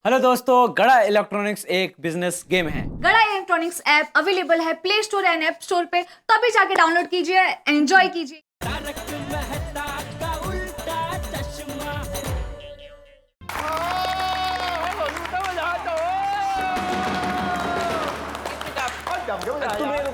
Hello दोस्तों, गड़ा electronics एक बिजनेस गेम है। गड़ा इलेक्ट्रॉनिक्स ऐप अवेलेबल है play store and app store पे, तभी जाके डाउनलोड कीजिए, एंजॉय कीजिए।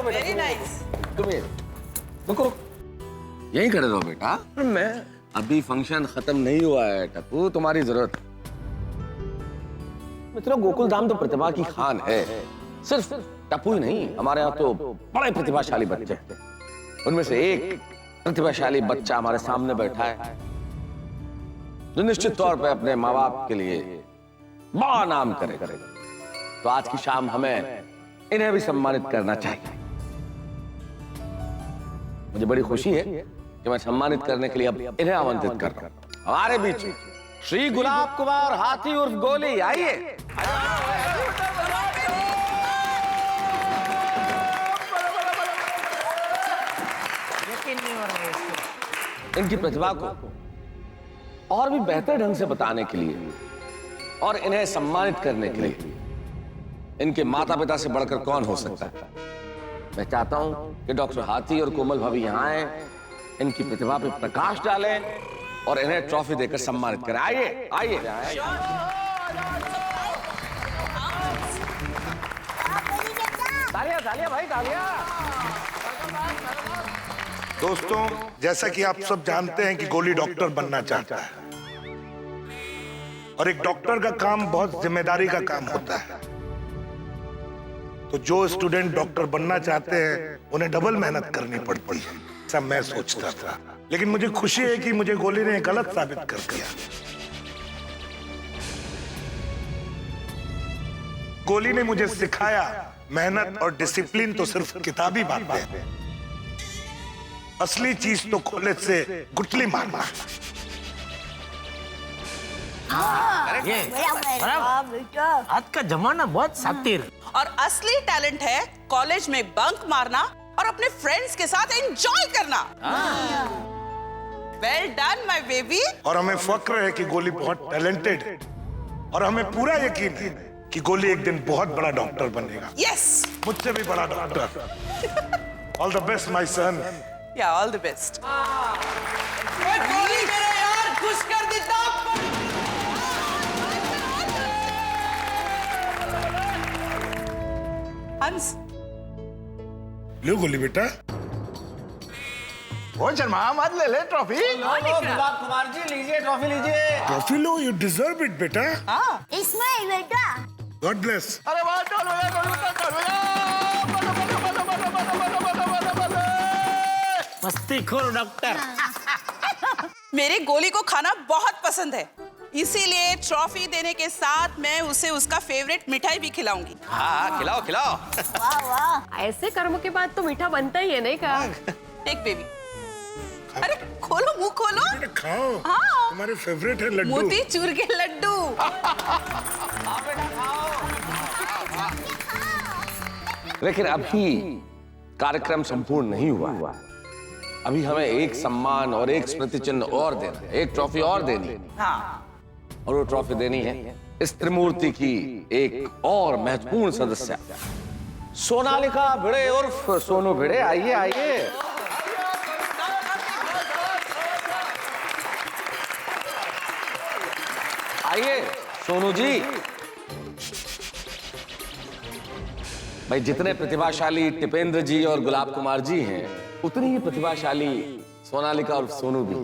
Very nice. रुको, यहीं खड़े रहो बेटा। मैं अभी फंक्शन खत्म नहीं हुआ है टप्पू, तुम्हारी जरूरत। मित्रों, गोकुल धाम तो प्रतिभा की खान है। सिर्फ टप्पू ही नहीं, हमारे यहाँ तो बड़े प्रतिभाशाली बच्चे हैं। उनमें से एक प्रतिभाशाली बच्चा हमारे सामने बैठा है जो निश्चित तौर पे अपने माँ बाप के लिए बड़ा नाम करेगा। तो आज की शाम हमें इन्हें भी सम्मानित करना चाहिए। मुझे बड़ी खुशी है कि मैं सम्मानित करने के लिए अब इन्हें आमंत्रित कर रहा हूं। हमारे बीच श्री गुलाब कुमार हाथी उर्फ गोली, आइए। इनकी प्रतिभा को और भी बेहतर ढंग से बताने के लिए और इन्हें सम्मानित करने के लिए इनके माता पिता से बढ़कर कौन हो सकता है। मैं चाहता हूं कि डॉक्टर हाथी और कोमल भाभी यहां आए, इनकी प्रतिभा पे प्रकाश डालें और इन्हें ट्रॉफी देकर सम्मानित करें। आइए आइए। तालियां तालियां भाई, तालियां। दोस्तों, जैसा कि आप सब जानते हैं कि गोली डॉक्टर बनना चाहता है और एक डॉक्टर का काम बहुत जिम्मेदारी का काम होता है। तो जो स्टूडेंट डॉक्टर बनना चाहते हैं उन्हें डबल मेहनत करनी पड़ती है, ऐसा मैं सोचता था। लेकिन मुझे खुशी है कि मुझे गोली ने गलत साबित कर दिया। गोली ने मुझे सिखाया मेहनत और डिसिप्लिन तो सिर्फ किताबी बातें हैं, असली चीज तो कॉलेज से गुटली मारना। आज का जमाना बहुत सातिर और असली टैलेंट है कॉलेज में बंक मारना और अपने फ्रेंड्स के साथ एंजॉय करना। Well done my baby. और हमें फक्र है कि गोली बहुत टैलेंटेड है और हमें पूरा यकीन है कि गोली एक दिन बहुत बड़ा डॉक्टर बनेगा। यस, मुझसे भी बड़ा doctor. All the best my son. या ऑल द बेस्ट। गोली मेरे यार खुश कर देता। हंस, लो गोली बेटा। वो शर्मा मत ले ले ट्रॉफी। गुलाब कुमार जी, लीजिए ट्रॉफी लीजिए। Trophy low, you deserve it बेटा। इसमें बेटा गॉड ब्लेस। अरे वाह, चलो मस्ती खोर डॉक्टर। मेरे गोली को खाना बहुत पसंद है, इसीलिए ट्रॉफी देने के साथ मैं उसे उसका फेवरेट मिठाई भी खिलाऊंगी। हाँ, खिलाओ खिलाओ। वाह वाह, ऐसे कर्म के बाद तो मीठा बनता ही है, नहीं का? Take baby. अरे खोलो, मुंह खोलो। बेटा खाओ। हाँ। तुम्हारे फेवरेट है लड्डू। मोती चूर के लड्डू। लेकिन अभी कार्यक्रम संपूर्ण नहीं हुआ। अभी हमें एक सम्मान और एक स्मृति चिन्ह और देना है, एक ट्रॉफी और देनी है। हाँ, और वो ट्रॉफी देनी है इस त्रिमूर्ति की एक और महत्वपूर्ण सदस्य सोनालिका भिड़े उर्फ सोनू भिड़े। आइए आइए। आइए सोनू जी। भाई, जितने प्रतिभाशाली टिपेंद्र जी और गुलाब कुमार जी हैं, उतनी ही प्रतिभाशाली सोनालिका और सोनू भी।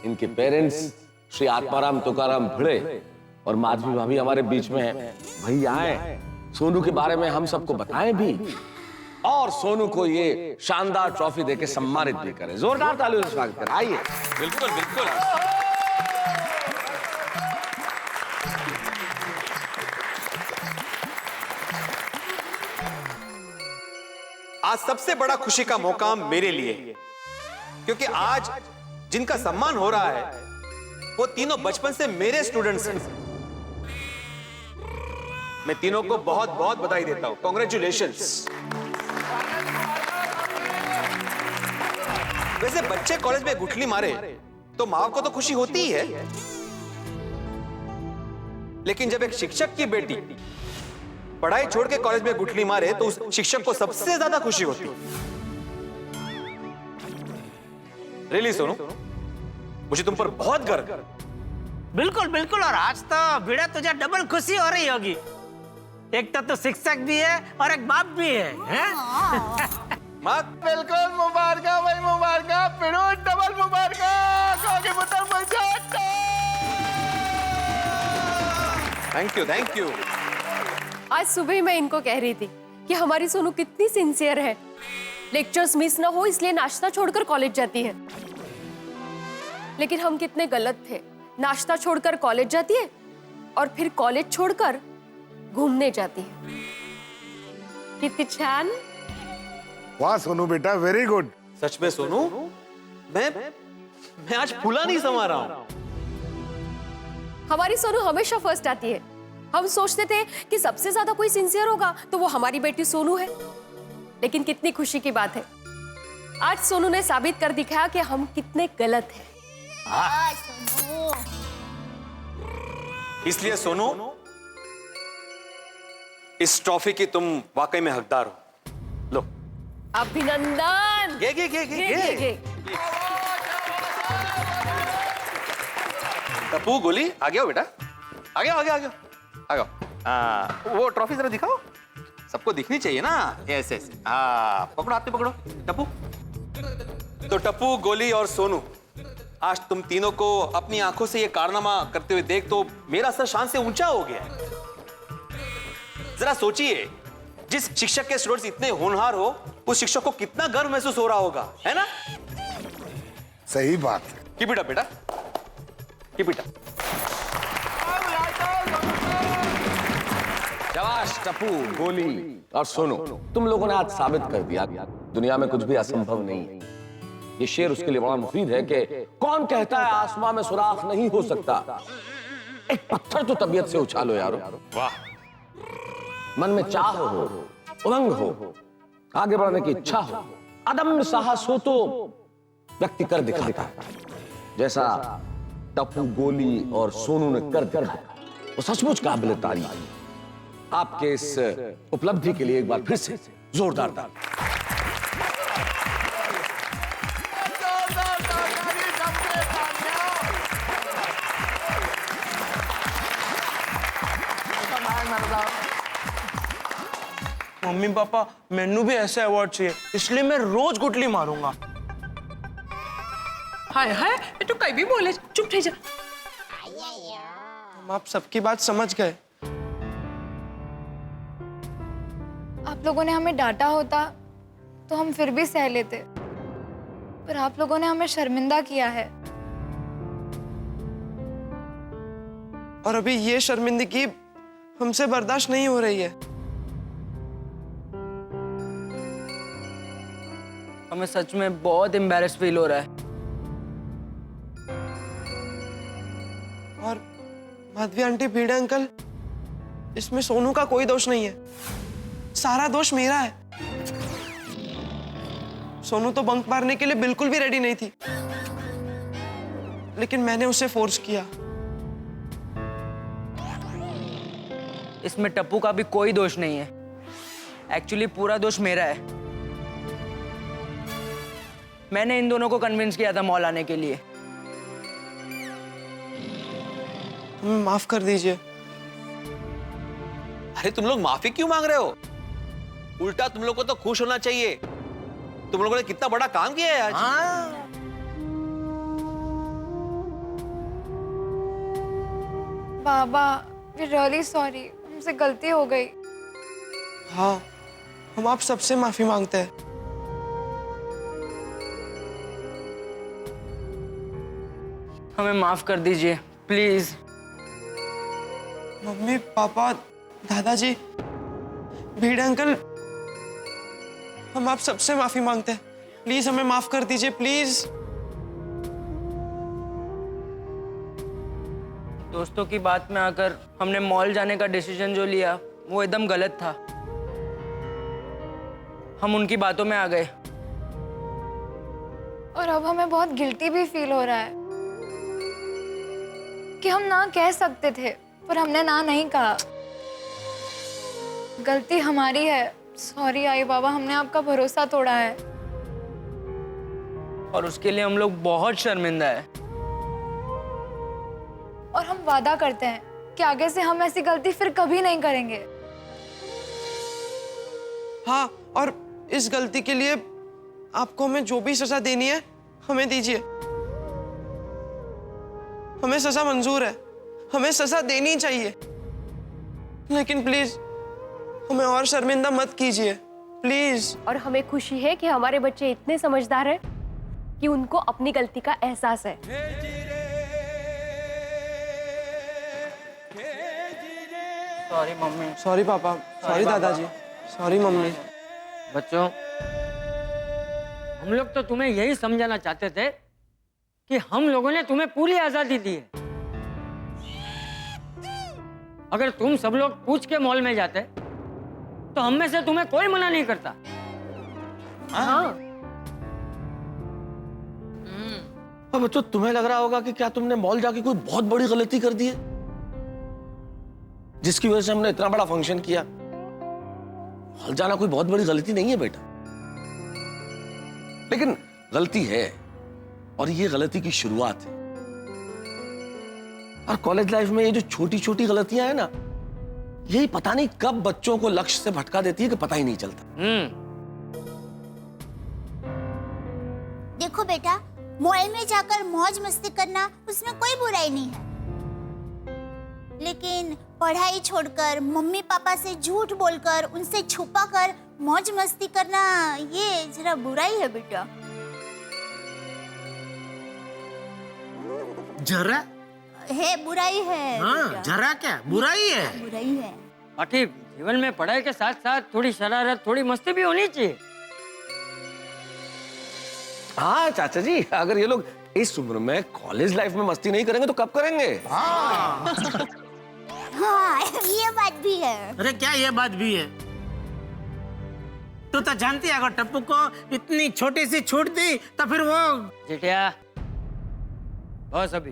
इनके पेरेंट्स श्री आत्माराम तुकाराम भिड़े और माधवी भाभी हमारे बीच में हैं। भाई आए, सोनू के बारे में हम सबको बताएं भी और सोनू को ये शानदार ट्रॉफी देके सम्मानित भी करें। जोरदार तालियों से स्वागत करें। आइए। बिल्कुल बिल्कुल। आज सबसे बड़ा खुशी का मौका मेरे लिए है, क्योंकि आज जिनका सम्मान हो रहा है वो तीनों बचपन से मेरे स्टूडेंट्स हैं। मैं तीनों को बहुत बहुत बधाई देता हूं। कांग्रेचुलेशंस। वैसे बच्चे कॉलेज में गुठली मारे तो माँ बाप को तो खुशी होती ही है, लेकिन जब एक शिक्षक की बेटी पढ़ाई छोड़ के कॉलेज में गुठली मारे तो उस शिक्षक को सबसे ज्यादा खुशी होती। रियली सोनू, मुझे तुम पर बहुत गर्व है। बिल्कुल बिल्कुल, और आज तो भिड़ा तुझे डबल खुशी हो रही होगी। एक तो तू शिक्षक भी है और एक बाप भी है? माँ बिल्कुल मुबारक भाई, मुबारक पिड़ो, डबल मुबारक। Thank you, thank you. आज सुबह ही मैं इनको कह रही थी कि हमारी सोनू कितनी सिंसियर है। लेक्चर्स मिस ना हो इसलिए नाश्ता छोड़कर कॉलेज जाती है। लेकिन हम कितने गलत थे, नाश्ता छोड़कर कॉलेज जाती है और फिर कॉलेज छोड़कर घूमने जाती है। कितनी छान। वाह सोनू बेटा, वेरी गुड। सच में सोनू, मैं आज फूला नहीं समा रहा हूं। हमारी सोनू हमेशा फर्स्ट आती है। हम सोचते थे कि सबसे ज्यादा कोई सिंसियर होगा तो वो हमारी बेटी सोनू है। लेकिन कितनी खुशी की बात है, आज सोनू ने साबित कर दिखाया कि हम कितने गलत हैं। इसलिए सोनू, इस ट्रॉफी की तुम वाकई में हकदार हो। लो। अभिनंदन। गे। टप्पू, गोली, आ गया हो बेटा, आ गया। वो ट्रॉफी जरा दिखाओ, सबको दिखनी चाहिए ना। ऐसे पकड़ो, हाथ में पकड़ो टप्पू। तो टप्पू, गोली और सोनू, आज तुम तीनों को अपनी आंखों से ये कारनामा करते हुए देख तो मेरा सर शान से ऊंचा हो गया है। जरा सोचिए, जिस शिक्षक के स्टूडेंट्स इतने होनहार हो, उस शिक्षक को कितना गर्व महसूस हो रहा होगा, है ना? सही बात है। कीप इट अप बेटा, कीप इट अप। शाबाश टप्पू, गोली और सोनू, तुम लोगों ने आज साबित कर दिया दुनिया में कुछ भी असंभव नहीं। ये शेर उसके लिए बड़ा मुफीद है कि कौन कहता है आसमां में सुराख नहीं हो सकता। एक पत्थर तो तबीयत से उछालो यारो। वाह। मन में चाह हो, उमंग हो, आगे बढ़ने की इच्छा हो, अदम्य साहस हो तो व्यक्ति कर दिखाता है, जैसा टप्पू, गोली और सोनू ने कर दिखाया। वो सचमुच काबिल तारीफ। आपके इस उपलब्धि के लिए एक बार फिर से जोरदार ताली। मम्मी पापा, मैनू भी ऐसा अवार्ड चाहिए, इसलिए मैं रोज गुटली मारूंगा। हाय हाय, ये तो कहीं भी बोले, चुप रह जा। हम आप सबकी बात समझ गए। आप लोगों ने हमें डांटा होता तो हम फिर भी सह लेते, पर आप लोगों ने हमें शर्मिंदा किया है। और अभी ये शर्मिंदगी हमसे बर्दाश्त नहीं हो रही है। हमें सच में बहुत एम्बैरेस फील हो रहा है। और माधवी आंटी, भिड़े अंकल, इसमें सोनू का कोई दोष नहीं है, सारा दोष मेरा है। सोनू तो बंक मारने के लिए बिल्कुल भी रेडी नहीं थी, लेकिन मैंने उसे फोर्स किया। इसमें टप्पू का भी कोई दोष नहीं है। एक्चुअली पूरा दोष मेरा है। मैंने इन दोनों को कन्विंस किया था मॉल आने के लिए। हमें माफ कर दीजिए। अरे तुम लोग माफी क्यों मांग रहे हो? उल्टा तुम लोग को तो खुश होना चाहिए। तुम लोगों ने कितना बड़ा काम किया है आज। बाबा, वी रियली सॉरी, हमसे गलती हो गई। हाँ, हम आप सबसे माफी मांगते हैं। हमें माफ कर दीजिए प्लीज। मम्मी पापा, दादाजी, भिड़े अंकल, हम आप सबसे माफी मांगते हैं। प्लीज हमें माफ कर दीजिए, प्लीज। दोस्तों की बात में आकर हमने मॉल जाने का डिसीजन जो लिया वो एकदम गलत था। हम उनकी बातों में आ गए। और अब हमें बहुत गिल्टी भी फील हो रहा है कि हम ना कह सकते थे, पर हमने ना नहीं कहा। गलती हमारी है। सॉरी आई बाबा, हमने आपका भरोसा तोड़ा है। और उसके लिए हम लोग बहुत शर्मिंदा है। और हम वादा करते हैं कि आगे से हम ऐसी गलती फिर कभी नहीं करेंगे। हाँ, और इस गलती के लिए आपको हमें जो भी सजा देनी है हमें दीजिए। हमें सजा मंजूर है, हमें सजा देनी चाहिए, लेकिन प्लीज हमें और शर्मिंदा मत कीजिए, प्लीज। और हमें खुशी है कि हमारे बच्चे इतने समझदार हैं कि उनको अपनी गलती का एहसास है। Sorry mummy. सॉरी पापा, सॉरी दादाजी, सॉरी मम्मी। बच्चों, हम लोग तो तुम्हें यही समझाना चाहते थे कि हम लोगों ने तुम्हें पूरी आजादी दी है। अगर तुम सब लोग पूछ के मॉल में जाते तो हम में से तुम्हें कोई मना नहीं करता। हाँ। अब बच्चों, तुम्हें लग रहा होगा कि क्या तुमने मॉल जाके कोई बहुत बड़ी गलती कर दी है जिसकी वजह से हमने इतना बड़ा फंक्शन किया। मॉल जाना कोई बहुत बड़ी गलती नहीं है बेटा, लेकिन गलती है और ये गलती की शुरुआत है। और कॉलेज लाइफ में ये जो छोटी छोटी गलतियां हैं ना, यही पता नहीं कब बच्चों को लक्ष्य से भटका देती है कि पता ही नहीं चलता। देखो बेटा, मॉल में जाकर मौज मस्ती करना उसमें कोई बुराई नहीं है, लेकिन पढ़ाई छोड़कर मम्मी पापा से झूठ बोलकर उनसे छुपाकर मौज मस्ती करना ये जरा बुराई है बेटा। जरा है, बुराई है। हाँ, जरा क्या बुराई है? बुराई है। बाकी जीवन में पढ़ाई के साथ साथ थोड़ी शरारत, थोड़ी मस्ती भी होनी चाहिए। हाँ चाचा जी, अगर ये लोग इस उम्र में कॉलेज लाइफ में मस्ती नहीं करेंगे तो कब करेंगे? हाँ, ये बात भी है। अरे क्या ये बात भी है? तू तो जानती है अगर टप्पू को इतनी छोटी सी छूट दी तो फिर वो जेठिया, बस अभी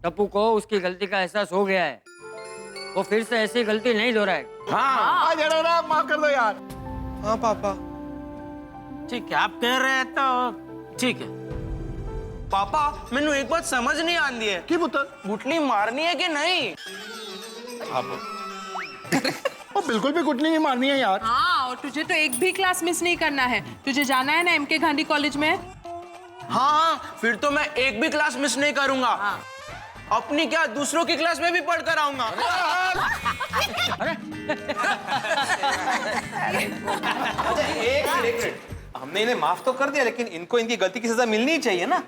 टप्पू को उसकी गलती का एहसास हो गया है। वो फिर से ऐसी गलती नहीं दोहराएगा। हाँ जरा माफ कर दो यार। हाँ पापा। ठीक है, आप कह रहे हैं तो ठीक है। पापा, मैंने एक बात समझ नहीं आती है की पुत्र, गुटली मारनी है कि नहीं? वो बिल्कुल भी गुटली नहीं मारनी है यार। हाँ, और तुझे तो एक भी क्लास मिस नहीं करना है। तुझे जाना है ना एमके गांधी कॉलेज में। हाँ, फिर तो मैं एक भी क्लास मिस नहीं करूंगा। हाँ। अपनी क्या, दूसरों की क्लास में भी पढ़ कर आऊंगा। एक मिनट, हमने इन्हें माफ तो कर दिया, लेकिन इनको इनकी गलती की सजा मिलनी चाहिए ना।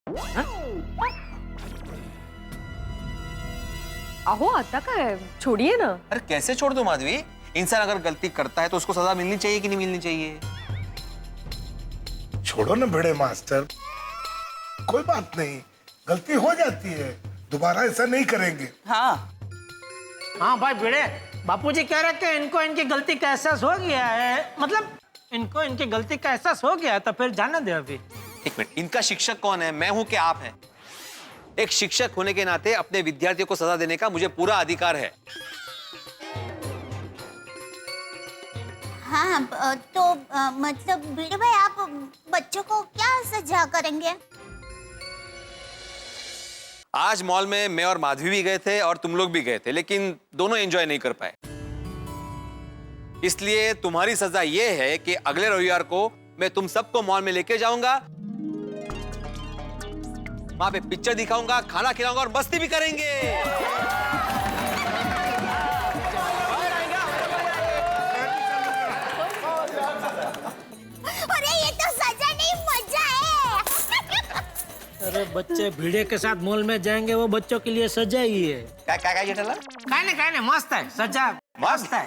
आहो, आता का है, छोड़िए ना। अरे कैसे छोड़ दो माधवी? इंसान अगर गलती करता है तो उसको सजा मिलनी चाहिए कि नहीं मिलनी चाहिए? छोड़ो ना भिड़े मास्टर, कोई बात नहीं, गलती हो जाती है, दोबारा ऐसा नहीं करेंगे। हाँ हाँ भाई भिड़े, बापूजी कह रहे थे इनको इनकी गलती का एहसास हो गया है, मतलब इनको इनकी गलती का एहसास हो गया है, तो फिर जाने दे अभी। एक मिनट, इनका शिक्षक कौन है? मैं हूं कि आप हैं? एक शिक्षक होने के नाते अपने विद्यार्थियों को सजा देने का मुझे पूरा अधिकार है। हाँ, तो मतलब भिड़े भाई, आप बच्चों को क्या सजा करेंगे? आज मॉल में मैं और माधवी भी गए थे और तुम लोग भी गए थे, लेकिन दोनों एंजॉय नहीं कर पाए। इसलिए तुम्हारी सजा यह है कि अगले रविवार को मैं तुम सबको मॉल में लेके जाऊंगा, वहां पे पिक्चर दिखाऊंगा, खाना खिलाऊंगा और मस्ती भी करेंगे। अरे ये तो सजा नहीं, मजा है। अरे बच्चे भिड़े के साथ मॉल में जाएंगे, वो बच्चों के लिए सजा ही है। क्या ये ठल्ला? कहने मस्त है, सजा मस्त है।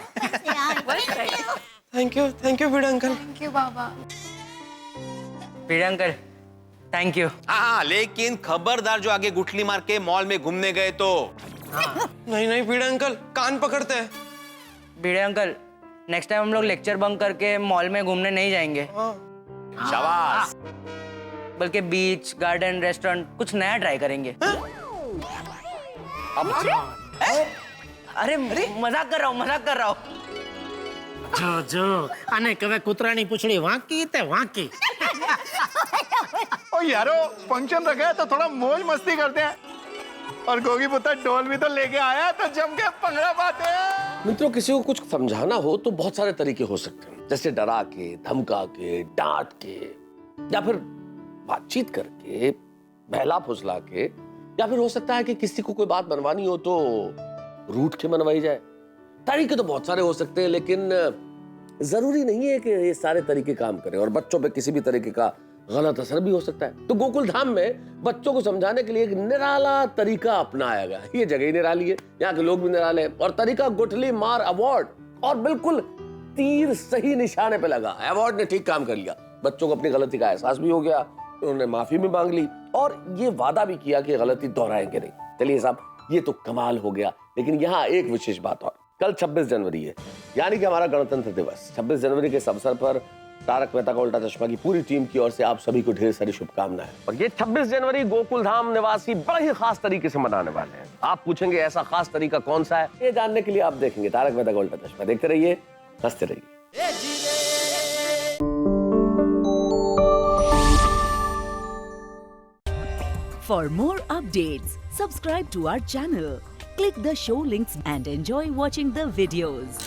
Thank you Bhide uncle. Thank you Baba. Bhide uncle, thank you. हाँ, लेकिन खबरदार जो आगे गुठली मार के मॉल में घूमने गए तो। नहीं भिड़े अंकल, कान पकड़ते हैं। भिड़े अंकल, नेक्स्ट टाइम हम लोग लेक्चर बंक करके मॉल में घूमने नहीं जाएंगे। शाबाश। बल्कि बीच, गार्डन, रेस्टोरेंट कुछ नया ट्राई करेंगे। अरे मजाक कर रहा हूँ जो आने कवे कुतरानी पूछड़ी वाकी ते वाकी। ओ यारो फंक्शन रखा है तो थोड़ा मौज मस्ती करते हैं। और गोगी पुत्र ढोल भी तो लेके आया तो जम के पंगड़ा पाते हैं। मित्रों, किसी को कुछ समझाना हो तो बहुत सारे तरीके हो सकते हैं, जैसे डरा के, धमका के, डांट के, या फिर बातचीत करके, बहला फुसला के, या फिर हो सकता है कि किसी को कोई बात मनवानी हो तो रूठ के मनवाई जाए। तरीके तो बहुत सारे हो सकते हैं, लेकिन जरूरी नहीं है कि ये सारे तरीके काम करें, और बच्चों पे किसी भी तरीके का गलत असर भी हो सकता है। तो गोकुल धाम में बच्चों को समझाने के लिए एक निराला तरीका अपनाया गया। ये जगह ही निराली है, यहाँ के लोग भी निराले हैं, और तरीका गुठली मार अवार्ड, और बिल्कुल तीर सही निशाने पे लगा। अवार्ड ने ठीक काम कर लिया, बच्चों को अपनी गलती का एहसास भी हो गया, उन्होंने माफी भी मांग ली, और ये वादा भी किया कि गलती दोहराएंगे नहीं। चलिए साहब, ये तो कमाल हो गया। लेकिन यहाँ एक विशेष बात और, कल 26 जनवरी है, यानी कि हमारा गणतंत्र दिवस। 26 जनवरी के इस अवसर पर तारक मेहता का उल्टा चश्मा की पूरी टीम की ओर से आप सभी को ढेर सारी शुभकामनाएं। और ये 26 जनवरी गोकुल धाम निवासी बड़े ही खास तरीके से मनाने वाले हैं। आप पूछेंगे ऐसा खास तरीका कौन सा है? ये जानने के लिए आप देखेंगे तारक मेहता का उल्टा चश्मा। देखते रहिए, हंसते रहिए। For more updates, subscribe to our channel, click the show links and enjoy watching the videos.